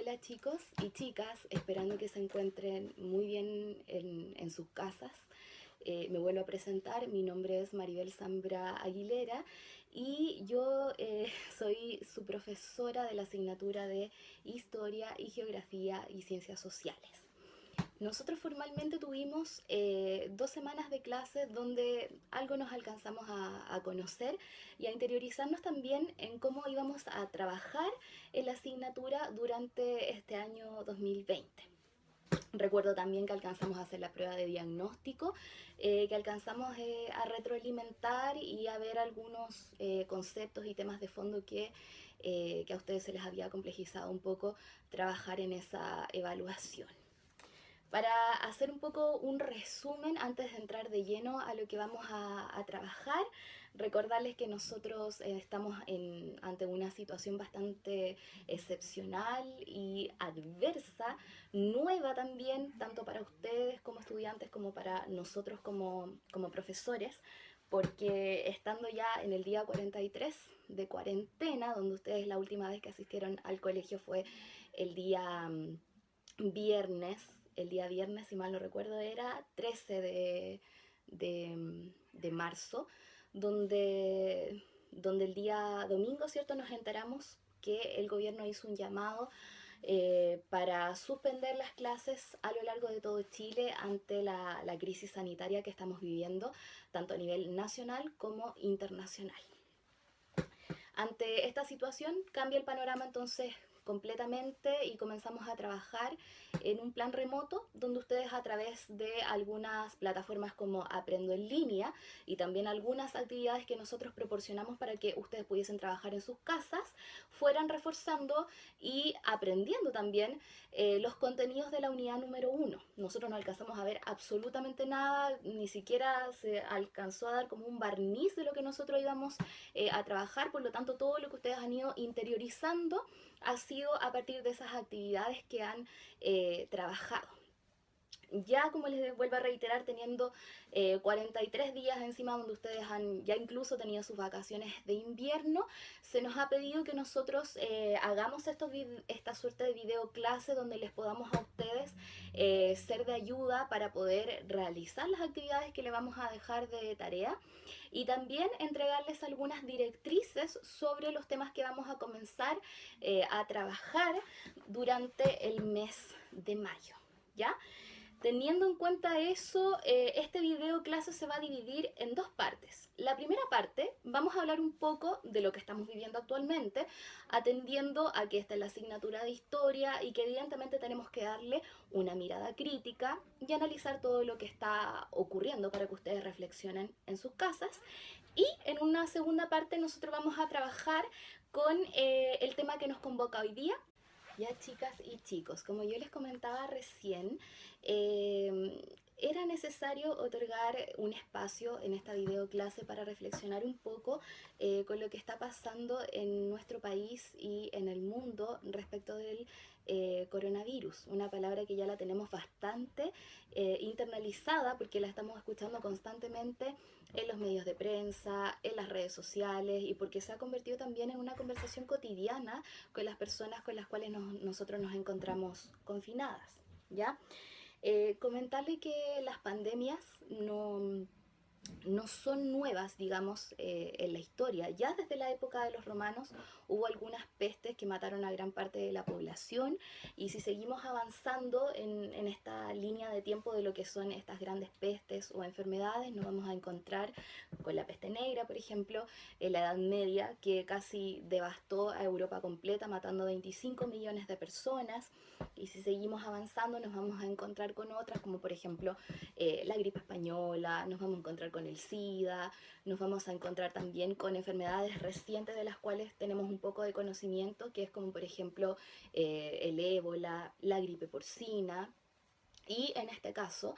Hola chicos y chicas, esperando que se encuentren muy bien en sus casas. Me vuelvo a presentar, mi nombre es Maribel Zambra Aguilera y yo soy su profesora de la asignatura de Historia y Geografía y Ciencias Sociales. Nosotros formalmente tuvimos 2 semanas de clases donde algo nos alcanzamos a conocer y a interiorizarnos también en cómo íbamos a trabajar en la asignatura durante este año 2020. Recuerdo también que alcanzamos a hacer la prueba de diagnóstico, que alcanzamos a retroalimentar y a ver algunos conceptos y temas de fondo que a ustedes se les había complejizado un poco trabajar en esa evaluación. Para hacer un poco un resumen antes de entrar de lleno a lo que vamos a trabajar, recordarles que nosotros estamos ante una situación bastante excepcional y adversa, nueva también, tanto para ustedes como estudiantes como para nosotros como profesores, porque estando ya en el día 43 de cuarentena, donde ustedes la última vez que asistieron al colegio fue el día viernes, el día viernes, si mal no recuerdo, era 13 de marzo, donde el día domingo, ¿cierto?, nos enteramos que el gobierno hizo un llamado para suspender las clases a lo largo de todo Chile ante la crisis sanitaria que estamos viviendo, tanto a nivel nacional como internacional. Ante esta situación cambia el panorama entonces completamente y comenzamos a trabajar en un plan remoto donde ustedes a través de algunas plataformas como Aprendo en Línea y también algunas actividades que nosotros proporcionamos para que ustedes pudiesen trabajar en sus casas, fueran reforzando y aprendiendo también los contenidos de la unidad número 1. Nosotros no alcanzamos a ver absolutamente nada, ni siquiera se alcanzó a dar como un barniz de lo que nosotros íbamos a trabajar, por lo tanto todo lo que ustedes han ido interiorizando ha sido a partir de esas actividades que han trabajado. Ya, como les vuelvo a reiterar, teniendo 43 días encima donde ustedes han ya incluso tenido sus vacaciones de invierno, se nos ha pedido que nosotros hagamos esta suerte de video clase donde les podamos a ustedes ser de ayuda para poder realizar las actividades que le vamos a dejar de tarea y también entregarles algunas directrices sobre los temas que vamos a comenzar a trabajar durante el mes de mayo, ¿ya? Teniendo en cuenta eso, este video clase se va a dividir en dos partes. La primera parte, vamos a hablar un poco de lo que estamos viviendo actualmente, atendiendo a que esta es la asignatura de historia y que evidentemente tenemos que darle una mirada crítica y analizar todo lo que está ocurriendo para que ustedes reflexionen en sus casas. Y en una segunda parte nosotros vamos a trabajar con el tema que nos convoca hoy día. Ya chicas y chicos, como yo les comentaba recién, era necesario otorgar un espacio en esta videoclase para reflexionar un poco con lo que está pasando en nuestro país y en el mundo respecto del coronavirus, una palabra que ya la tenemos bastante internalizada porque la estamos escuchando constantemente en los medios de prensa, en las redes sociales y porque se ha convertido también en una conversación cotidiana con las personas con las cuales nosotros nos encontramos confinadas, ¿ya? Comentarle que las pandemias no son nuevas, digamos, en la historia. Ya desde la época de los romanos hubo algunas pestes que mataron a gran parte de la población y si seguimos avanzando en esta línea de tiempo de lo que son estas grandes pestes o enfermedades, nos vamos a encontrar con la peste negra, por ejemplo, en la Edad Media, que casi devastó a Europa completa, matando 25 millones de personas. Y si seguimos avanzando nos vamos a encontrar con otras, como por ejemplo la gripe española, nos vamos a encontrar con el SIDA, nos vamos a encontrar también con enfermedades recientes de las cuales tenemos un poco de conocimiento, que es como por ejemplo el ébola, la gripe porcina y en este caso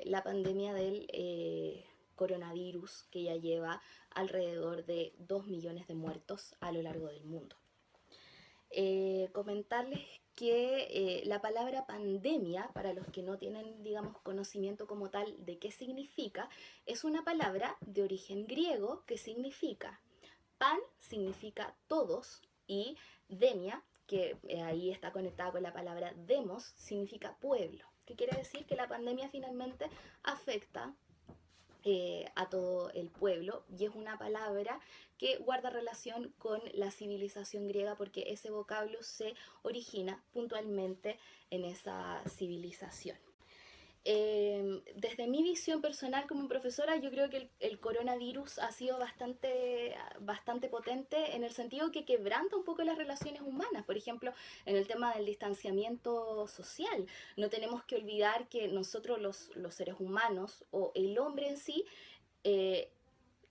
la pandemia del coronavirus, que ya lleva alrededor de 2 millones de muertos a lo largo del mundo. Comentarles que la palabra pandemia, para los que no tienen, digamos, conocimiento como tal de qué significa, es una palabra de origen griego que significa pan, significa todos, y demia, que ahí está conectada con la palabra demos, significa pueblo, que quiere decir que la pandemia finalmente afecta a todo el pueblo, y es una palabra que guarda relación con la civilización griega porque ese vocablo se origina puntualmente en esa civilización. Desde mi visión personal como profesora, yo creo que el coronavirus ha sido bastante potente en el sentido que quebranta un poco las relaciones humanas. Por ejemplo, en el tema del distanciamiento social. No tenemos que olvidar que nosotros los seres humanos o el hombre en sí eh,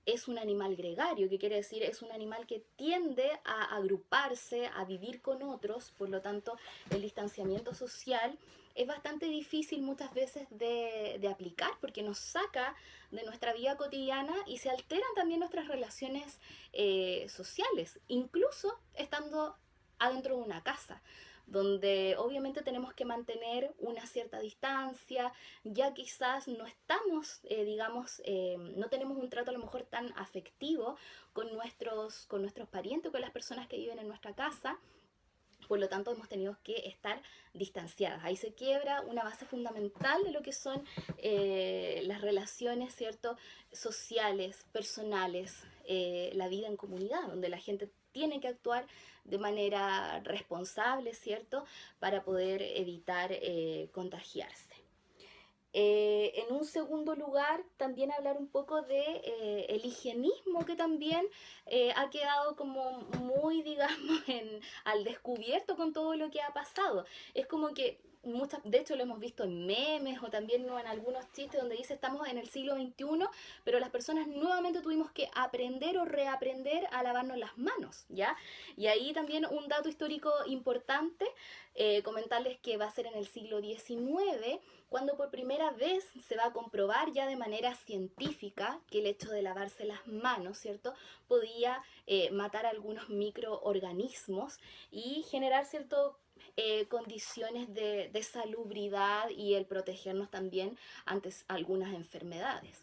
es un animal gregario, que quiere decir es un animal que tiende a agruparse, a vivir con otros, por lo tanto el distanciamiento social es bastante difícil muchas veces de aplicar porque nos saca de nuestra vida cotidiana y se alteran también nuestras relaciones sociales, incluso estando adentro de una casa donde obviamente tenemos que mantener una cierta distancia, ya quizás no estamos, no tenemos un trato a lo mejor tan afectivo con nuestros parientes, con las personas que viven en nuestra casa. Por lo tanto, hemos tenido que estar distanciadas. Ahí se quiebra una base fundamental de lo que son las relaciones, ¿cierto? Sociales, personales, la vida en comunidad, donde la gente tiene que actuar de manera responsable, ¿cierto? Para poder evitar contagiarse. En un segundo lugar, también hablar un poco de el higienismo que también ha quedado como muy, digamos, al descubierto con todo lo que ha pasado. Es como que de hecho lo hemos visto en memes o también ¿no? en algunos chistes donde dice estamos en el siglo XXI, pero las personas nuevamente tuvimos que aprender o reaprender a lavarnos las manos, ¿ya? Y ahí también un dato histórico importante, comentarles que va a ser en el siglo XIX cuando por primera vez se va a comprobar ya de manera científica que el hecho de lavarse las manos, ¿cierto?, podía matar algunos microorganismos y generar cierto condiciones de salubridad y el protegernos también ante algunas enfermedades.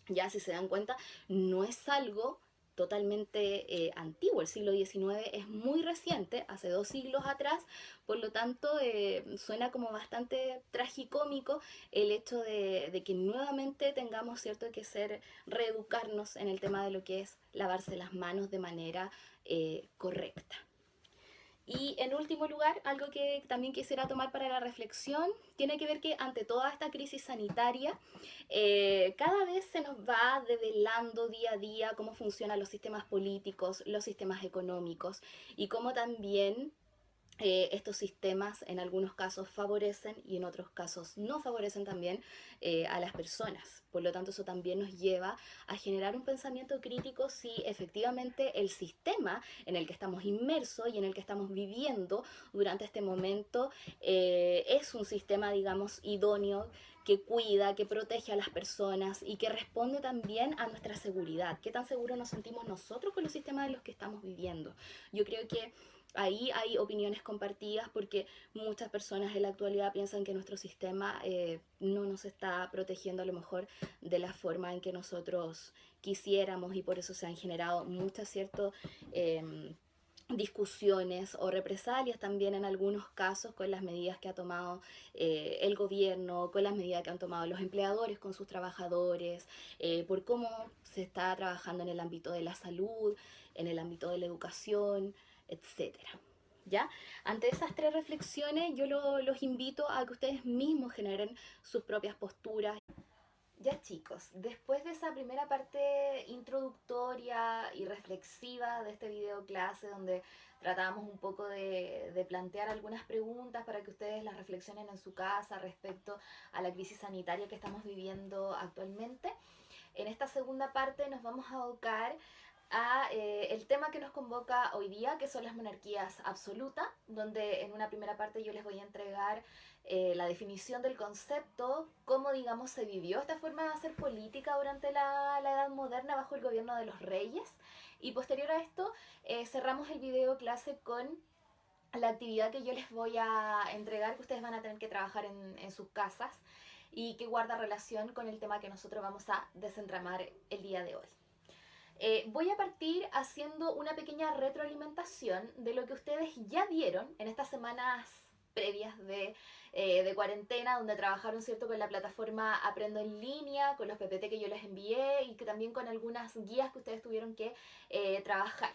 Ya si se dan cuenta, no es algo totalmente antiguo, el siglo XIX es muy reciente, hace 2 siglos atrás, por lo tanto suena como bastante tragicómico el hecho de que nuevamente tengamos cierto que reeducarnos en el tema de lo que es lavarse las manos de manera correcta. Y en último lugar, algo que también quisiera tomar para la reflexión, tiene que ver que ante toda esta crisis sanitaria, cada vez se nos va develando día a día cómo funcionan los sistemas políticos, los sistemas económicos y cómo también estos sistemas en algunos casos favorecen y en otros casos no favorecen también a las personas. Por lo tanto, eso también nos lleva a generar un pensamiento crítico si efectivamente el sistema en el que estamos inmersos y en el que estamos viviendo durante este momento es un sistema, digamos, idóneo que cuida, que protege a las personas y que responde también a nuestra seguridad. ¿Qué tan seguros nos sentimos nosotros con los sistemas en los que estamos viviendo? Yo creo que ahí hay opiniones compartidas porque muchas personas en la actualidad piensan que nuestro sistema no nos está protegiendo a lo mejor de la forma en que nosotros quisiéramos y por eso se han generado muchas ciertas discusiones o represalias también en algunos casos con las medidas que ha tomado el gobierno, con las medidas que han tomado los empleadores con sus trabajadores, por cómo se está trabajando en el ámbito de la salud, en el ámbito de la educación, etcétera. ¿Ya? Ante esas 3 reflexiones, yo los invito a que ustedes mismos generen sus propias posturas. Ya chicos, después de esa primera parte introductoria y reflexiva de este video clase donde tratábamos un poco de plantear algunas preguntas para que ustedes las reflexionen en su casa respecto a la crisis sanitaria que estamos viviendo actualmente, en esta segunda parte nos vamos a abocar a el tema que nos convoca hoy día, que son las monarquías absolutas, donde en una primera parte yo les voy a entregar la definición del concepto, cómo digamos se vivió esta forma de hacer política durante la Edad Moderna bajo el gobierno de los reyes, y posterior a esto cerramos el video clase con la actividad que yo les voy a entregar, que ustedes van a tener que trabajar en sus casas y que guarda relación con el tema que nosotros vamos a desentramar el día de hoy. Voy a partir haciendo una pequeña retroalimentación de lo que ustedes ya vieron en estas semanas previas de cuarentena, donde trabajaron, ¿cierto?, con la plataforma Aprendo en Línea, con los PPT que yo les envié y que también con algunas guías que ustedes tuvieron que trabajar.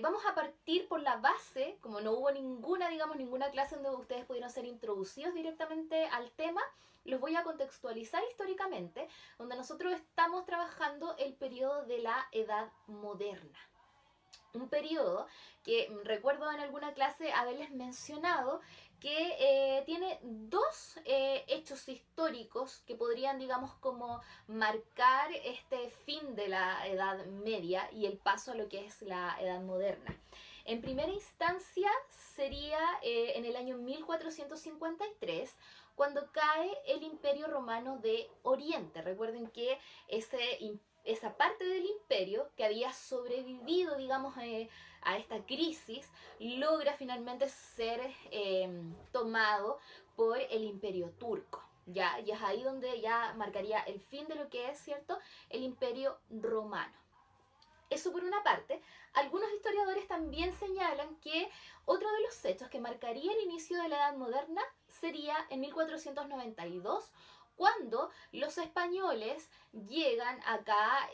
Vamos a partir por la base, como no hubo ninguna, digamos, ninguna clase donde ustedes pudieron ser introducidos directamente al tema, los voy a contextualizar históricamente, donde nosotros estamos trabajando el periodo de la Edad Moderna. Un periodo que recuerdo en alguna clase haberles mencionado que tiene dos hechos históricos que podrían, digamos, como marcar este fin de la Edad Media y el paso a lo que es la Edad Moderna. En primera instancia sería en el año 1453, cuando cae el Imperio Romano de Oriente. Recuerden que esa parte del imperio que había sobrevivido, digamos, a esta crisis, logra finalmente ser tomado por el imperio turco. ¿Ya? Y es ahí donde ya marcaría el fin de lo que es, ¿cierto?, el imperio romano. Eso por una parte. Algunos historiadores también señalan que otro de los hechos que marcaría el inicio de la Edad Moderna sería en 1492, cuando los españoles llegan acá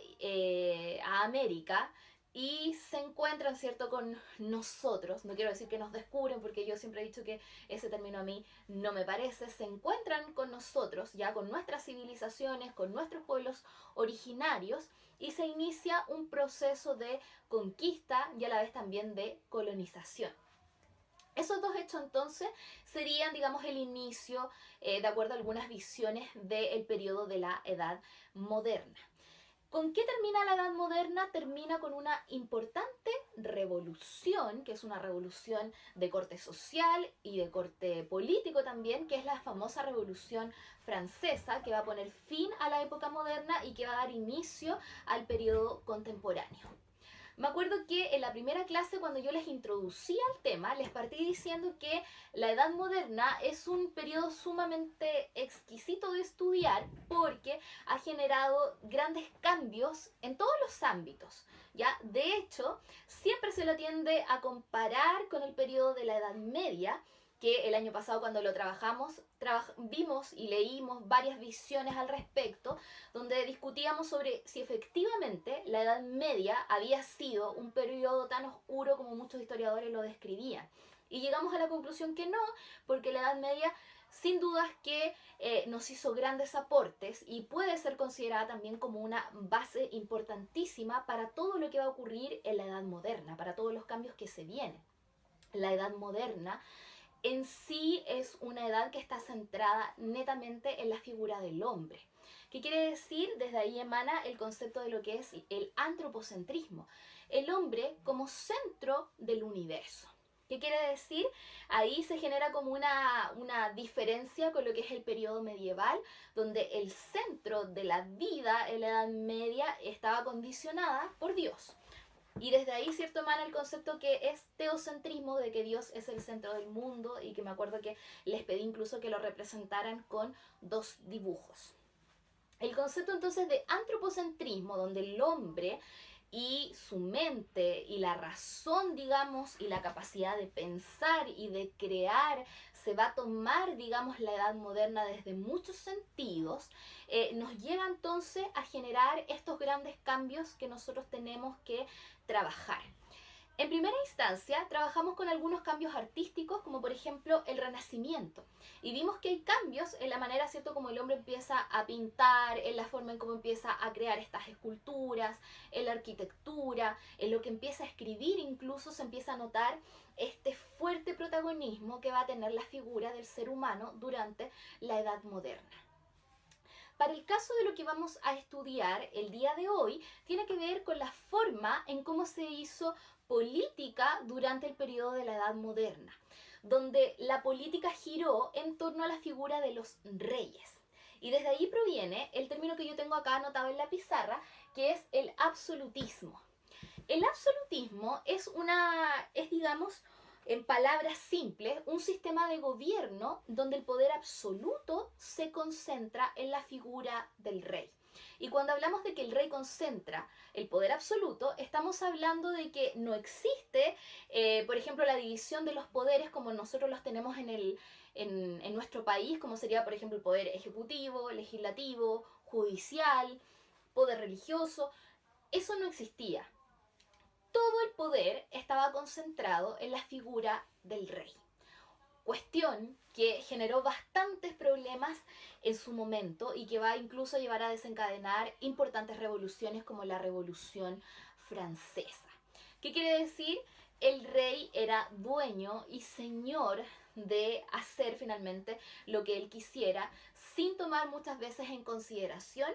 a América y se encuentran, ¿cierto?, con nosotros. No quiero decir que nos descubren, porque yo siempre he dicho que ese término a mí no me parece. Se encuentran con nosotros, ya con nuestras civilizaciones, con nuestros pueblos originarios, y se inicia un proceso de conquista y a la vez también de colonización. Esos dos hechos entonces serían, digamos, el inicio, de acuerdo a algunas visiones, del periodo de la Edad Moderna. ¿Con qué termina la Edad Moderna? Termina con una importante revolución, que es una revolución de corte social y de corte político también, que es la famosa Revolución Francesa, que va a poner fin a la época moderna y que va a dar inicio al periodo contemporáneo. Me acuerdo que en la primera clase, cuando yo les introducía al tema, les partí diciendo que la Edad Moderna es un periodo sumamente exquisito de estudiar porque ha generado grandes cambios en todos los ámbitos. ¿Ya? De hecho, siempre se lo tiende a comparar con el periodo de la Edad Media, que el año pasado cuando lo trabajamos, vimos y leímos varias visiones al respecto, donde discutíamos sobre si efectivamente la Edad Media había sido un periodo tan oscuro como muchos historiadores lo describían. Y llegamos a la conclusión que no, porque la Edad Media sin dudas que nos hizo grandes aportes y puede ser considerada también como una base importantísima para todo lo que va a ocurrir en la Edad Moderna, para todos los cambios que se vienen. La Edad Moderna en sí es una edad que está centrada netamente en la figura del hombre. ¿Qué quiere decir? Desde ahí emana el concepto de lo que es el antropocentrismo, el hombre como centro del universo. ¿Qué quiere decir? Ahí se genera como una diferencia con lo que es el periodo medieval, donde el centro de la vida en la Edad Media estaba condicionada por Dios. Y desde ahí, ¿cierto?, emana el concepto que es teocentrismo, de que Dios es el centro del mundo, y que me acuerdo que les pedí incluso que lo representaran con dos dibujos. El concepto entonces de antropocentrismo, donde el hombre y su mente y la razón, digamos, y la capacidad de pensar y de crear se va a tomar, digamos, la edad moderna desde muchos sentidos, nos lleva entonces a generar estos grandes cambios que nosotros tenemos que trabajar. En primera instancia, trabajamos con algunos cambios artísticos, como por ejemplo el Renacimiento. Y vimos que hay cambios en la manera, ¿cierto?, como el hombre empieza a pintar, en la forma en cómo empieza a crear estas esculturas, en la arquitectura, en lo que empieza a escribir, incluso se empieza a notar este fuerte protagonismo que va a tener la figura del ser humano durante la Edad Moderna. Para el caso de lo que vamos a estudiar el día de hoy, tiene que ver con la forma en cómo se hizo política durante el periodo de la Edad Moderna, donde la política giró en torno a la figura de los reyes. Y desde ahí proviene el término que yo tengo acá anotado en la pizarra, que es el absolutismo. El absolutismo es digamos, en palabras simples, un sistema de gobierno donde el poder absoluto se concentra en la figura del rey. Y cuando hablamos de que el rey concentra el poder absoluto, estamos hablando de que no existe, por ejemplo, la división de los poderes como nosotros los tenemos en nuestro país, como sería, por ejemplo, el poder ejecutivo, legislativo, judicial, poder religioso. Eso no existía. Todo el poder estaba concentrado en la figura del rey. Cuestión que generó bastantes problemas en su momento y que va incluso a llevar a desencadenar importantes revoluciones como la Revolución Francesa. ¿Qué quiere decir? El rey era dueño y señor de hacer finalmente lo que él quisiera sin tomar muchas veces en consideración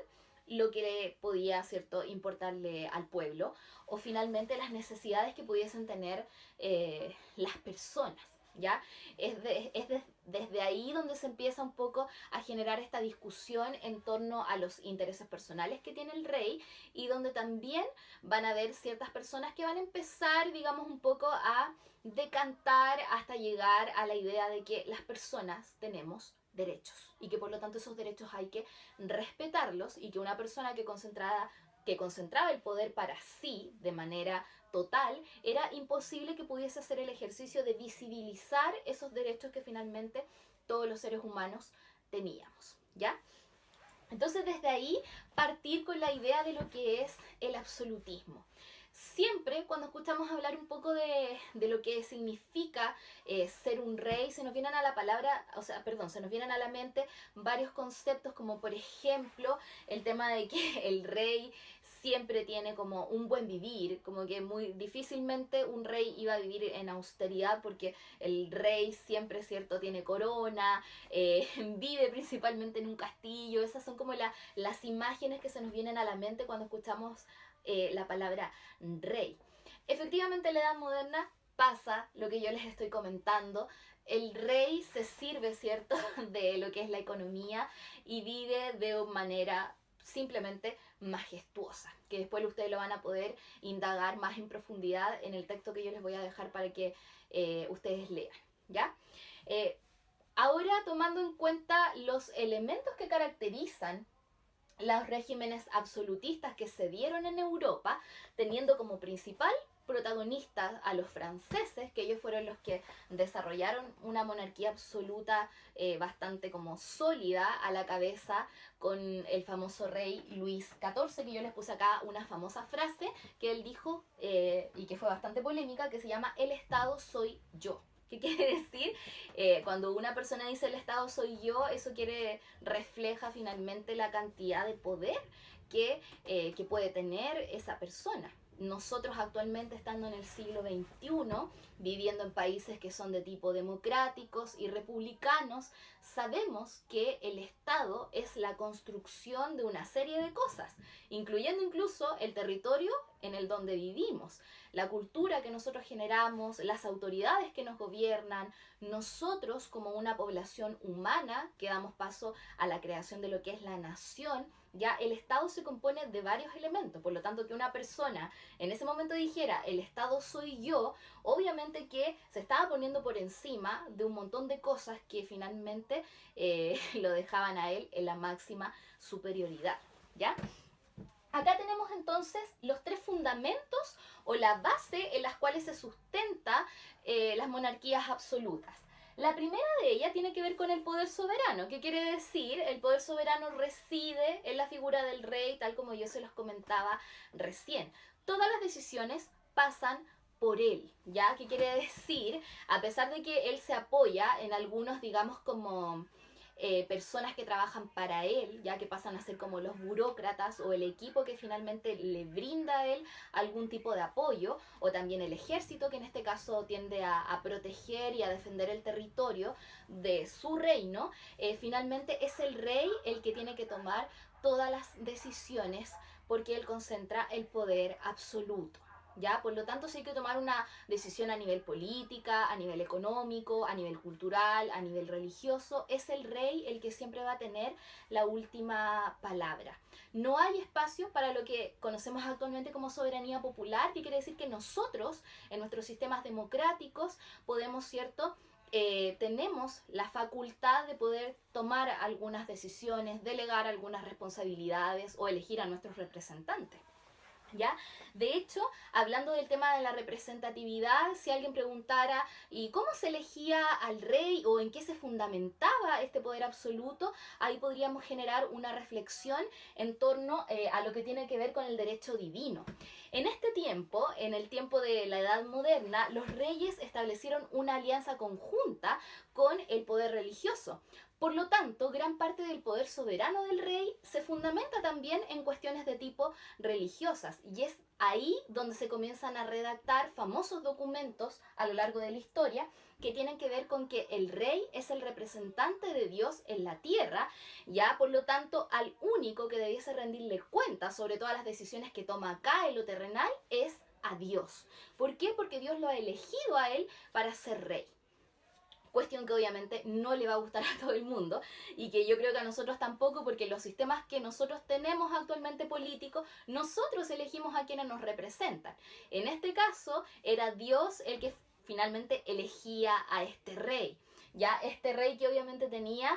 lo que podía, ¿cierto?, importarle al pueblo o finalmente las necesidades que pudiesen tener las personas. ¿Ya? Desde ahí donde se empieza un poco a generar esta discusión en torno a los intereses personales que tiene el rey y donde también van a haber ciertas personas que van a empezar, digamos, un poco a decantar hasta llegar a la idea de que las personas tenemos derechos y que por lo tanto esos derechos hay que respetarlos y que una persona que concentraba el poder para sí de manera total, era imposible que pudiese hacer el ejercicio de visibilizar esos derechos que finalmente todos los seres humanos teníamos, ¿ya? Entonces desde ahí partir con la idea de lo que es el absolutismo. Siempre cuando escuchamos hablar un poco de lo que significa ser un rey, se nos vienen a la palabra, se nos vienen a la mente varios conceptos como por ejemplo el tema de que el rey siempre tiene como un buen vivir, como que muy difícilmente un rey iba a vivir en austeridad porque el rey siempre, cierto, tiene corona, vive principalmente en un castillo, esas son como las imágenes que se nos vienen a la mente cuando escuchamos la palabra rey. Efectivamente en la Edad Moderna pasa lo que yo les estoy comentando. El rey se sirve, ¿cierto?, de lo que es la economía y vive de manera simplemente majestuosa, que después ustedes lo van a poder indagar más en profundidad en el texto que yo les voy a dejar para que ustedes lean, ¿ya? Ahora, tomando en cuenta los elementos que caracterizan los regímenes absolutistas que se dieron en Europa, teniendo como principal protagonistas a los franceses, que ellos fueron los que desarrollaron una monarquía absoluta bastante como sólida a la cabeza con el famoso rey Luis XIV, que yo les puse acá una famosa frase que él dijo y que fue bastante polémica, que se llama "El Estado soy yo". ¿Qué quiere decir? Cuando una persona dice el Estado soy yo, eso refleja finalmente la cantidad de poder que puede tener esa persona. Nosotros actualmente estando en el siglo XXI, viviendo en países que son de tipo democráticos y republicanos, sabemos que el Estado es la construcción de una serie de cosas, incluyendo incluso el territorio en el donde vivimos, la cultura que nosotros generamos, las autoridades que nos gobiernan, nosotros como una población humana que damos paso a la creación de lo que es la nación. Ya el Estado se compone de varios elementos, por lo tanto que una persona en ese momento dijera el Estado soy yo, obviamente que se estaba poniendo por encima de un montón de cosas que finalmente lo dejaban a él en la máxima superioridad, ¿ya? Acá tenemos entonces los tres fundamentos o la base en las cuales se sustenta las monarquías absolutas. La primera de ellas tiene que ver con el poder soberano. ¿Qué quiere decir? El poder soberano reside en la figura del rey, tal como yo se los comentaba recién. Todas las decisiones pasan por él, ¿ya? ¿Qué quiere decir? A pesar de que él se apoya en algunos, digamos, como personas que trabajan para él, ya que pasan a ser como los burócratas o el equipo que finalmente le brinda a él algún tipo de apoyo, o también el ejército que en este caso tiende a proteger y a defender el territorio de su reino, finalmente es el rey el que tiene que tomar todas las decisiones porque él concentra el poder absoluto. ¿Ya? Por lo tanto, si hay que tomar una decisión a nivel política, a nivel económico, a nivel cultural, a nivel religioso, es el rey el que siempre va a tener la última palabra. No hay espacio para lo que conocemos actualmente como soberanía popular, que quiere decir que nosotros, en nuestros sistemas democráticos, podemos, ¿cierto?, tenemos la facultad de poder tomar algunas decisiones, delegar algunas responsabilidades o elegir a nuestros representantes. ¿Ya? De hecho, hablando del tema de la representatividad, si alguien preguntara ¿y cómo se elegía al rey o en qué se fundamentaba este poder absoluto? Ahí podríamos generar una reflexión en torno a lo que tiene que ver con el derecho divino. En este tiempo, en el tiempo de la Edad Moderna, los reyes establecieron una alianza conjunta con el poder religioso. Por lo tanto, gran parte del poder soberano del rey se fundamenta también en cuestiones de tipo religiosas y es ahí donde se comienzan a redactar famosos documentos a lo largo de la historia que tienen que ver con que el rey es el representante de Dios en la tierra, ya por lo tanto al único que debiese rendirle cuenta sobre todas las decisiones que toma acá en lo terrenal es a Dios. ¿Por qué? Porque Dios lo ha elegido a él para ser rey. Cuestión que obviamente no le va a gustar a todo el mundo y que yo creo que a nosotros tampoco, porque los sistemas que nosotros tenemos actualmente políticos, nosotros elegimos a quienes nos representan. En este caso era Dios el que finalmente elegía a este rey. Ya este rey que obviamente tenía,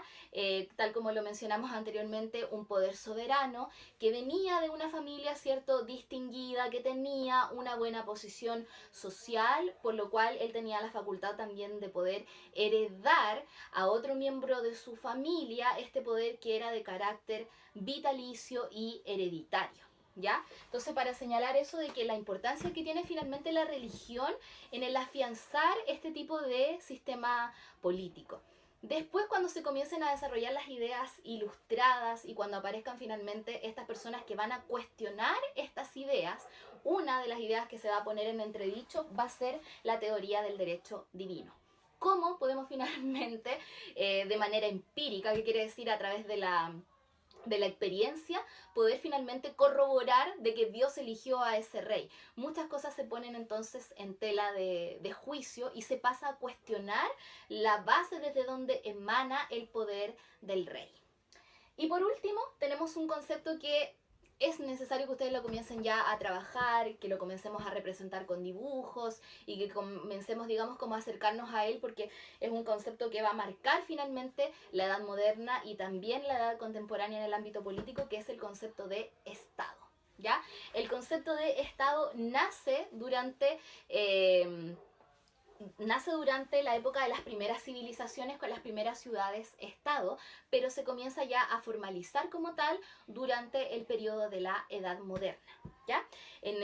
tal como lo mencionamos anteriormente, un poder soberano, que venía de una familia, cierto, distinguida, que tenía una buena posición social, por lo cual él tenía la facultad también de poder heredar a otro miembro de su familia este poder que era de carácter vitalicio y hereditario. ¿Ya? Entonces, para señalar eso de que la importancia que tiene finalmente la religión en el afianzar este tipo de sistema político. Después, cuando se comiencen a desarrollar las ideas ilustradas y cuando aparezcan finalmente estas personas que van a cuestionar estas ideas, una de las ideas que se va a poner en entredicho va a ser la teoría del derecho divino. ¿Cómo podemos finalmente, de manera empírica, que quiere decir a través de la experiencia, poder finalmente corroborar de que Dios eligió a ese rey? Muchas cosas se ponen entonces en tela de juicio y se pasa a cuestionar la base desde donde emana el poder del rey. Y por último, tenemos un concepto que es necesario que ustedes lo comiencen ya a trabajar, que lo comencemos a representar con dibujos y que comencemos, digamos, como a acercarnos a él, porque es un concepto que va a marcar finalmente la edad moderna y también la edad contemporánea en el ámbito político, que es el concepto de Estado. ¿Ya? El concepto de Estado nace durante la época de las primeras civilizaciones con las primeras ciudades-estado, pero se comienza ya a formalizar como tal durante el periodo de la Edad Moderna. ¿Ya? En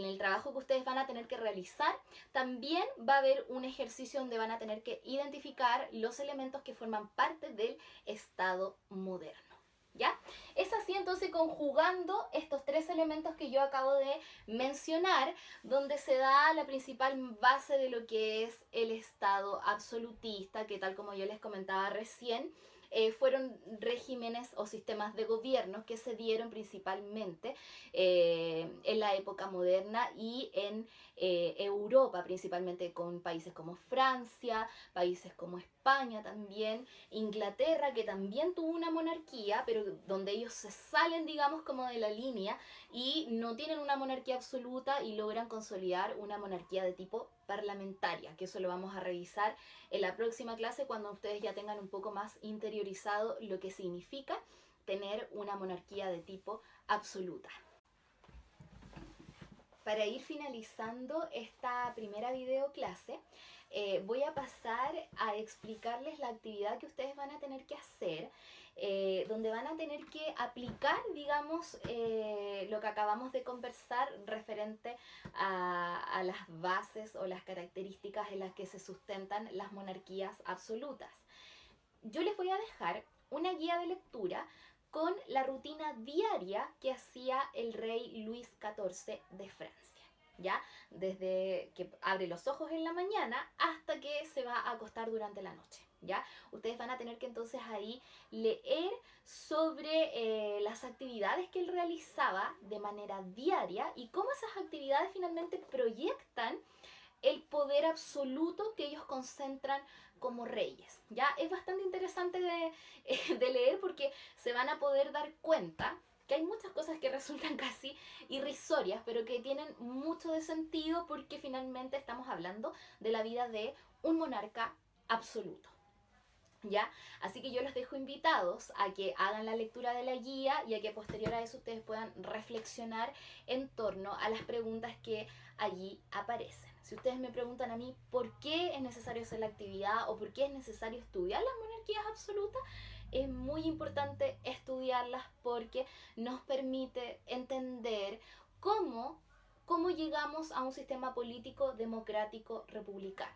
el trabajo que ustedes van a tener que realizar, también va a haber un ejercicio donde van a tener que identificar los elementos que forman parte del Estado moderno. ¿Ya? Es así entonces conjugando estos tres elementos que yo acabo de mencionar, donde se da la principal base de lo que es el Estado absolutista, que tal como yo les comentaba recién, fueron regímenes o sistemas de gobierno que se dieron principalmente en la época moderna y en Europa, principalmente con países como Francia, países como España también, Inglaterra, que también tuvo una monarquía, pero donde ellos se salen, digamos, como de la línea y no tienen una monarquía absoluta y logran consolidar una monarquía de tipo parlamentaria, que eso lo vamos a revisar en la próxima clase cuando ustedes ya tengan un poco más interiorizado lo que significa tener una monarquía de tipo absoluta. Para ir finalizando esta primera videoclase, voy a pasar a explicarles la actividad que ustedes van a tener que hacer, donde van a tener que aplicar, digamos, lo que acabamos de conversar referente a las bases o las características en las que se sustentan las monarquías absolutas. Yo les voy a dejar una guía de lectura con la rutina diaria que hacía el rey Luis XIV de Francia, ¿ya? Desde que abre los ojos en la mañana hasta que se va a acostar durante la noche, ¿ya? Ustedes van a tener que entonces ahí leer sobre las actividades que él realizaba de manera diaria y cómo esas actividades finalmente proyectan el poder absoluto que ellos concentran como reyes. Ya es bastante interesante de leer porque se van a poder dar cuenta que hay muchas cosas que resultan casi irrisorias, pero que tienen mucho de sentido porque finalmente estamos hablando de la vida de un monarca absoluto. ¿Ya? Así que yo los dejo invitados a que hagan la lectura de la guía y a que posterior a eso ustedes puedan reflexionar en torno a las preguntas que allí aparecen. Si ustedes me preguntan a mí por qué es necesario hacer la actividad o por qué es necesario estudiar las monarquías absolutas, es muy importante estudiarlas porque nos permite entender cómo, cómo llegamos a un sistema político democrático republicano.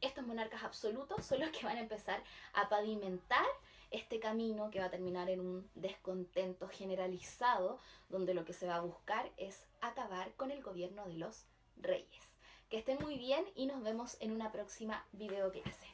Estos monarcas absolutos son los que van a empezar a pavimentar este camino que va a terminar en un descontento generalizado, donde lo que se va a buscar es acabar con el gobierno de los reyes. Que estén muy bien y nos vemos en una próxima videoclase.